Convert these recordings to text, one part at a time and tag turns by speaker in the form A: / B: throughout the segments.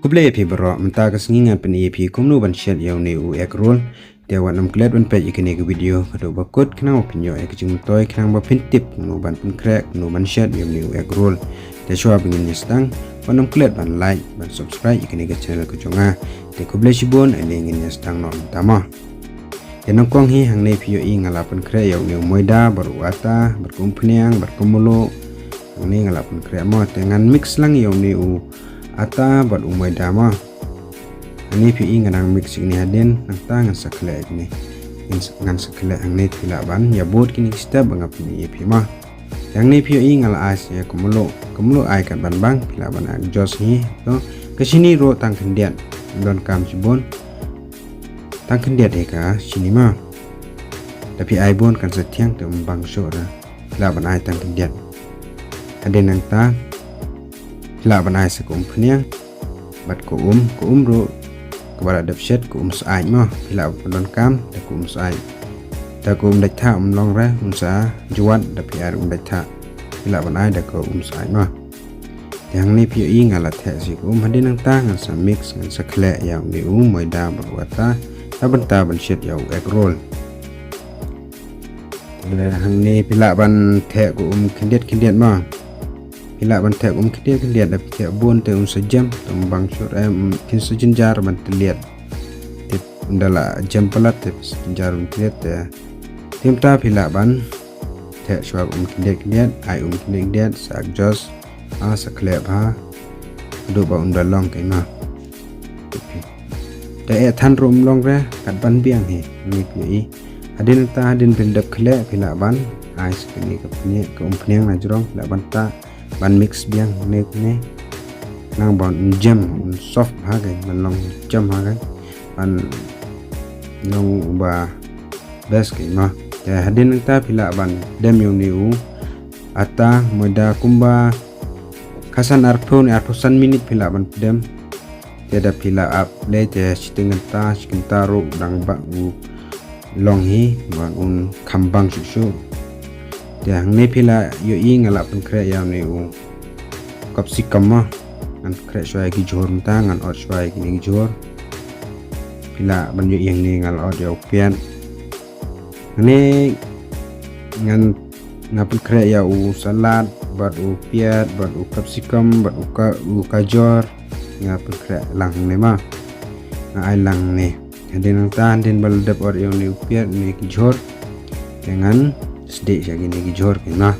A: kuble EP bro menta kesengingan pen EP kumnu ban shed yaw ne u ek rol dewan nam klet ban page ikene ke video kado bakut kenang opinyo ek jing toy kenang ba pintip nu ban pun crack nu ban shed yaw ne u ek rol de shwa bingin nyestang ban nam klet ban like ban subscribe ikene ke channel ko jonga de kuble shibon ane ngin nyestang no tama Yanong kong hi hang ne pio i ngalapan kre yaw ne moida baru ata berkumpniang berkumulo hang ne ngalapan kre mo dengan mix lang yaw ne u ata bat moida mo ani pio i nganang mix ini haden nang tangan sakle ini ngan sakle hang ne tilaban ya bot kini step bangap ni pi ma yang ne pio i ngala as ya kumulo ai kan ban bang tilaban ag jos hi to kesini ro tang kendian don kam cibon tangkan dia deka sini mah tapi ai bon kan setiang tu membang syura laban ai tangkan dia ada nang ta laban ai sekum peniang bat ko ro kepada dapset ko sai mah bila pendon kam da ko sai da ko dak tha long ra sa juat da pi ar dak tha bila ban ai da ko sai mah yang ni pi i ngala the si ko hade nang ta ngan sa mix ngan sa khle yang ni moi da berwata Abenta ban shed yaw egg roll. Hang ni pila ban the ko kendiat ma. Pila ban the kendiat da pite bon te sejam tembang syur kin sejenjar ban terlihat. Tip undala jam pelat te sejenjar ban terlihat te. Timta pila ban the syur kendiat ai kendiat sak jos saklep ha. Do ba undalong kai ma. Daya than rom long ra kat ban biang he ni pi adin ta adin bendap khle pila ban ais kini ke punya ke umpniang na jrong la ban ta ban mix biang ne nang ban jam soft ha ga ban long jam ha ga ban long ba bes ke ma ya adin ta pila ban dem yung niu ata moda kumba kasan arpon minit pila ban dem tiada pila up le te sitingan ro dang ba u long hi ban un kambang su te hang ne pila yo i ngala pen kre ya ne u kapsi kamma an kre swai ki jor mta ngan ot swai ki ni jor pila ban yo yang ni ngal ot yo pian ne ngan ngapun kre ya u salad bat u piat bat u kapsikam bat u kajor ngapun kre lang ne ma ai lang ne den nang tan den baldap or yo ne upiat ne ki jor dengan sedek lagi ne ki jor kena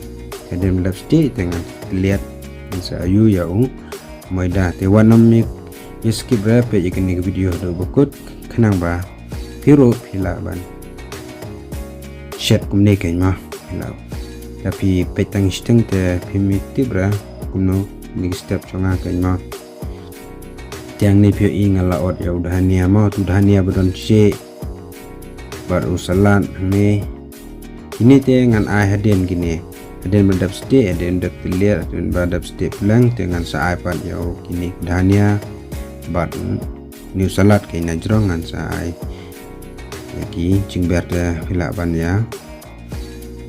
A: den baldap sedek dengan lihat sa ayu ya moida te wanam mi skip rap pe ikini video do bukut kenang ba piro pila ban shed kumne kenya pila tapi petang steng te primitive bra kuno ni step chonga kenya tiang ni pio i ngala ot ya udah hania mau tu hania bedon se baru salat ni ini te ngan ai haden gini haden mendap ste haden dak lihat dan badap ste pulang dengan sa iPad ya kini hania bad new salat ke na jrongan sa ai lagi cingber te pila ban ya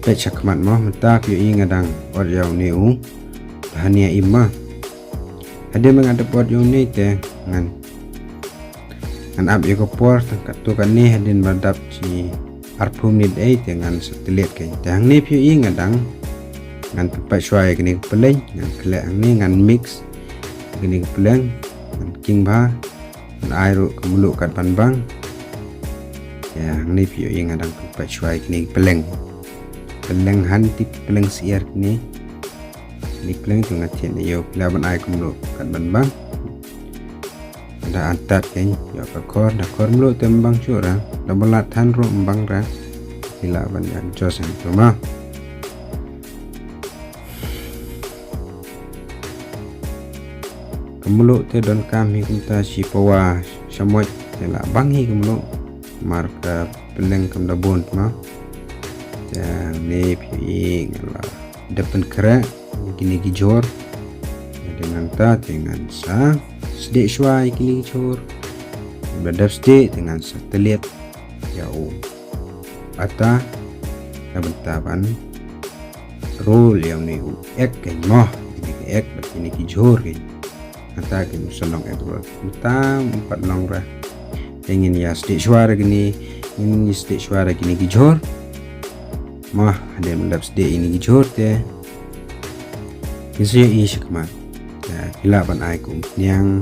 A: pe chakmat mo mata pio i ngadang ot ya ni hania imma ada mengadap buat yang ni te ngan ab yo por tangkat tu kan ni hadin badap ci arpum ni dai dengan setelit ke tang ni pio i ngadang ngan pepat syai kini peleng ngan kelak ni ngan mix kini peleng ngan king ba ngan air kemulu kat banbang ya ni pio i ngadang pepat syai kini peleng hanti peleng siar kini ni peleng tu ngatien yo pelaban ai kumlo kat banbang ada antat kan yo kakor da kor mlo tembang cura da belat han ro mbang ra pila ban yang jos en tu ma kumlo te don kami kunta si pawa samoi te la bangi kumlo marka peleng kam da bon ma ya ne pi ngala depan kera kini gijor dengan ta dengan sa sedek syai kini gijor berdap sedek dengan satelit jauh ata bentaban role yang ni ek kan mah ini ek begini gijor kan Mata ke musalong edward. Mata empat long ra. Ingin ya stik suara gini, ini stik suara gini gijor. Mah ada melap stik ini gijor te. Kisah ish kemat. Ya kilapan ai kumpiang.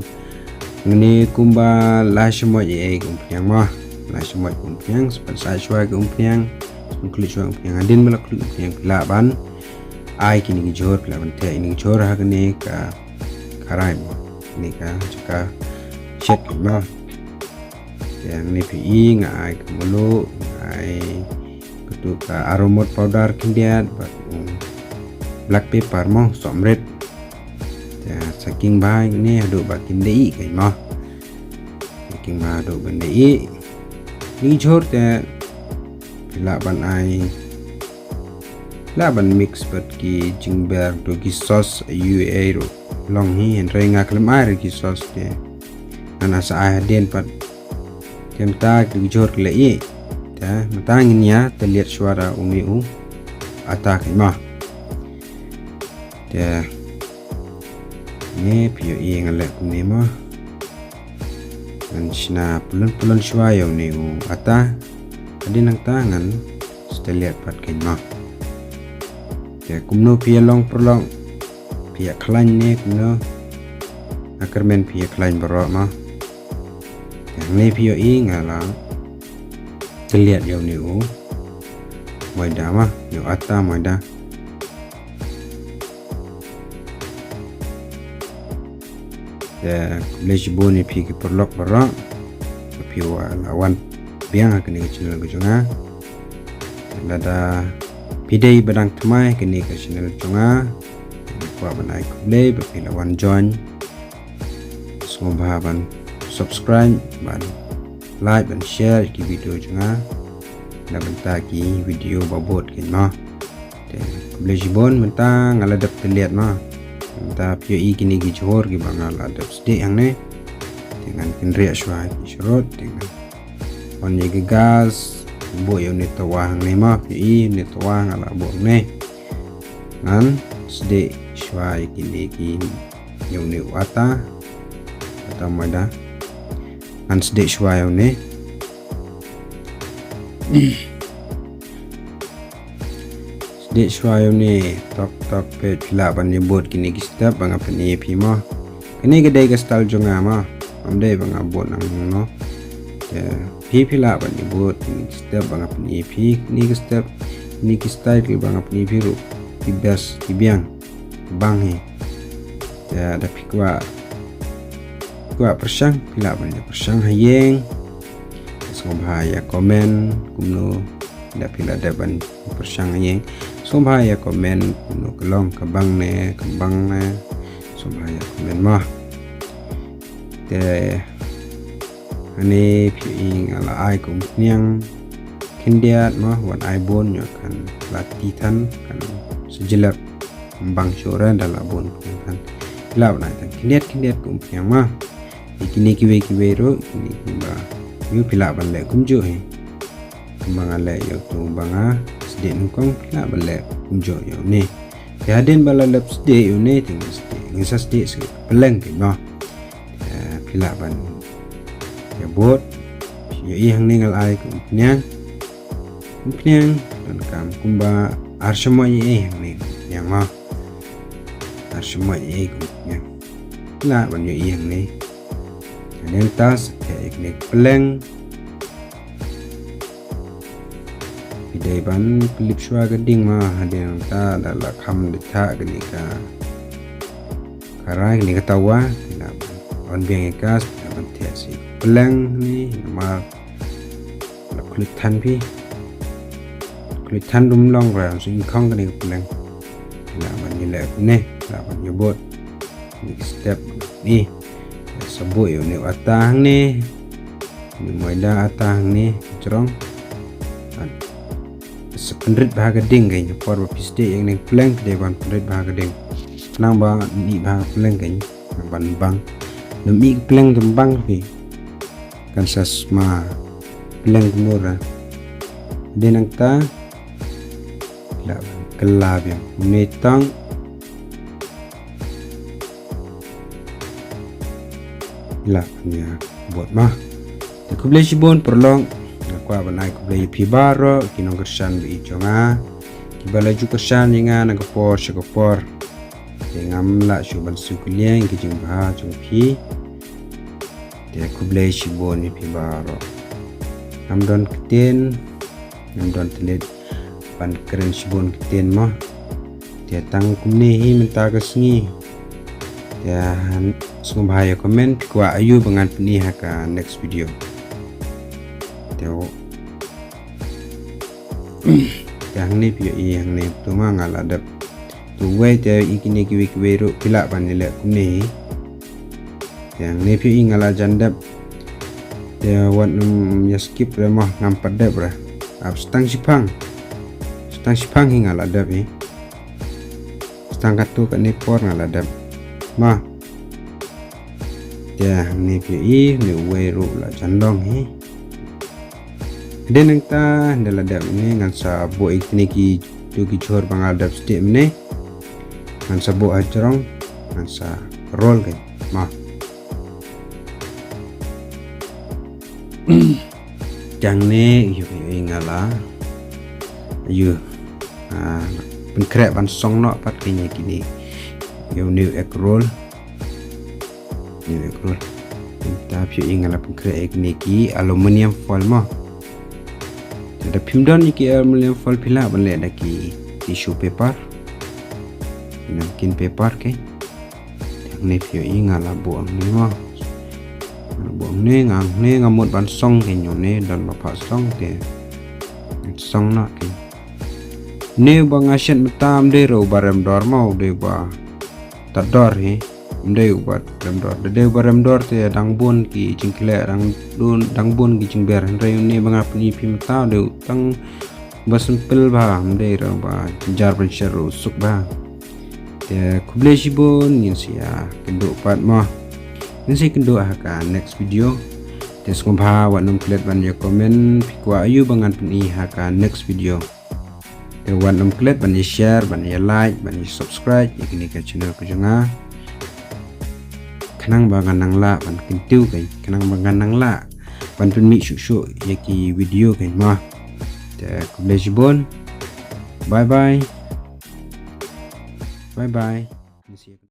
A: Ini kumba la semua ye kumpiang mah. La semua kumpiang seperti saya suara kumpiang. Kulit suara kumpiang adin melak kulit kumpiang kilapan. Ai kini gijor kilapan te ini gijor ha kini ka karai mo. Ini ka jika chat mah. Yang ni pi ngai kemulu ngai ketuk aromot powder kindiat black pepper mo somret ya saking baik ni aduk bakin dei kai mo saking ma aduk ban dei ni jor te pila ban ai la ban mix bat ki jingber do ki sauce UA ro long hi en renga klemar ki sauce te ana sa ai den pat Kemta kejor kelai, ya, matang ini ya terlihat suara umiu, atak mah, ya, ini pio yang ngelak umi mah, dan sina pulun suara umiu, ata, ada nang tangan, terlihat pat mah, ya, kumno pio long perlong, pio klain ni kumno, akar men pio klain berok mah. Yang ni pio ngala terlihat yang ni moida mah yo ata moida ya kolej boni pi ke perlok berak pio lawan biang kini kecil gejunga ada pidai badang temai kini kecil gejunga kuat benai kolej bepi lawan join semua bahaban subscribe dan like dan share ki video juga dan bentar ki video babot ki mah boleh jibon bentar ngaladap terlihat mah bentar pio kini ki johor ki bang ngaladap sedih yang ni dengan kendriak suai ki syurut dengan on ye gas bo yo ni tawang ni mah pio ni tawang ala bo ni ngan sedih suai kini ki yo ni wata atau mada an sedek suai ni sedek suai ni tok pe pila ban nyebut kini step bang apa ni pi mah kini kedai gestal jonga mah amdai bang abot nang no ya pi pila ban nyebut kini step bang apa ni pi ni step ni style ki bang apa ni pi ru tibas tibiang bang he ya ada pi kuat persang pila banyak persang hayeng sombhaya komen kumno tidak pila daban persang hayeng sombhaya komen kumno kelong kembang ne sombhaya komen mah te ane piing ala ai kum niang kindiat mah wan ai bon nya kan latihan kan sejelak kembang syuran dalam bon kan pila banyak kindiat kum yang mah kini kiwe ro kini kumba yu pila balek kumjo he kumbang ale yo tu banga sedek nukong pila balek kumjo yo ni yaden balalap sedek yo ni tinggal sedek ngisa sedek se peleng ke no pila ban ya bot yo yang ningal ai kumpiang dan kam kumba arsema ye yang ni yang mah arsema ye kumpiang pila ban yo yang ni yang tas teknik peleng pidai ban klip suara geding mah ada yang ta adalah kam dita gini ka karai gini ketawa tidak on biang ikas dapat tiasi peleng ni nama kulit tan pi kulit tan lumlong ra sing kong gini peleng tidak banyak ni tidak banyak bot next step ni sebut yo ni atang ni moida atang ni cerong sependrit bahagia ding kayaknya por pisde yang ni plank de ban pendrit bahagia ding nang ba ni bahagia plank kayaknya ban bang demi plank tembang pi kan sasma plank murah de nang ta kelab yang metang ila nya buat mah te kublai sibon perlong kwa banai kublai pibaro kinong kersan bi jonga kibala ju kersan inga na kapor shakapor te ngamla shu ban su kulieng ki jing ba jong pi te kublai sibon ni pibaro namdon keten namdon telet ban keren sibon keten mah te tang kumne hi menta kesngi ya sum bahaya komen kwa ayu bangan peni haka next video teo yang ni pio yang ni tu ma ngaladap tu wei te ikini kiwi kiweru pila panile kumne yang ni pio ngala jandap te wan ya skip remah ngampat dap ra stang sipang hingga ladap stang katu kat ni por ngaladap ma ya ni pi ni weru la candong den ta ndala dap ni ngan sa bo ikni ki tu ki chor bangal dap stik ni ngan sa bo ajrong ngan sa roll kai ma jang ne yu ngala yu pen krek ban song no pat kini kini yo new egg roll kita pio ingala pengkre egg niki aluminium foil mah ada pimdon iki aluminium foil pila bale ada ki tissue paper namkin paper ke ni pio ingala buang ni mah buang ni ngamut ban song ke nyone dan bapak song ke song nak ke ni bang asyat betam de ro barem dor mau de ba tador mdai ubat remdor te dang bon ki jingkle dang bon ki jingber re ne banga pni phim ta de tang basempel ba mdai ra ba jar pressure suk ba te kuble sibon nin sia kendo pat ma nin si kendo haka next video te skumba wanum klet ban ya komen pikwa ayu bangan pni haka next video te wanum klet ban ya share ban ya like ban ya subscribe ikini ka channel ko jonga kenang bangan nang la ban kintiu kai kenang bangan nang la ban pun mi syuk yaki video kai mah te kublai sibon bye bye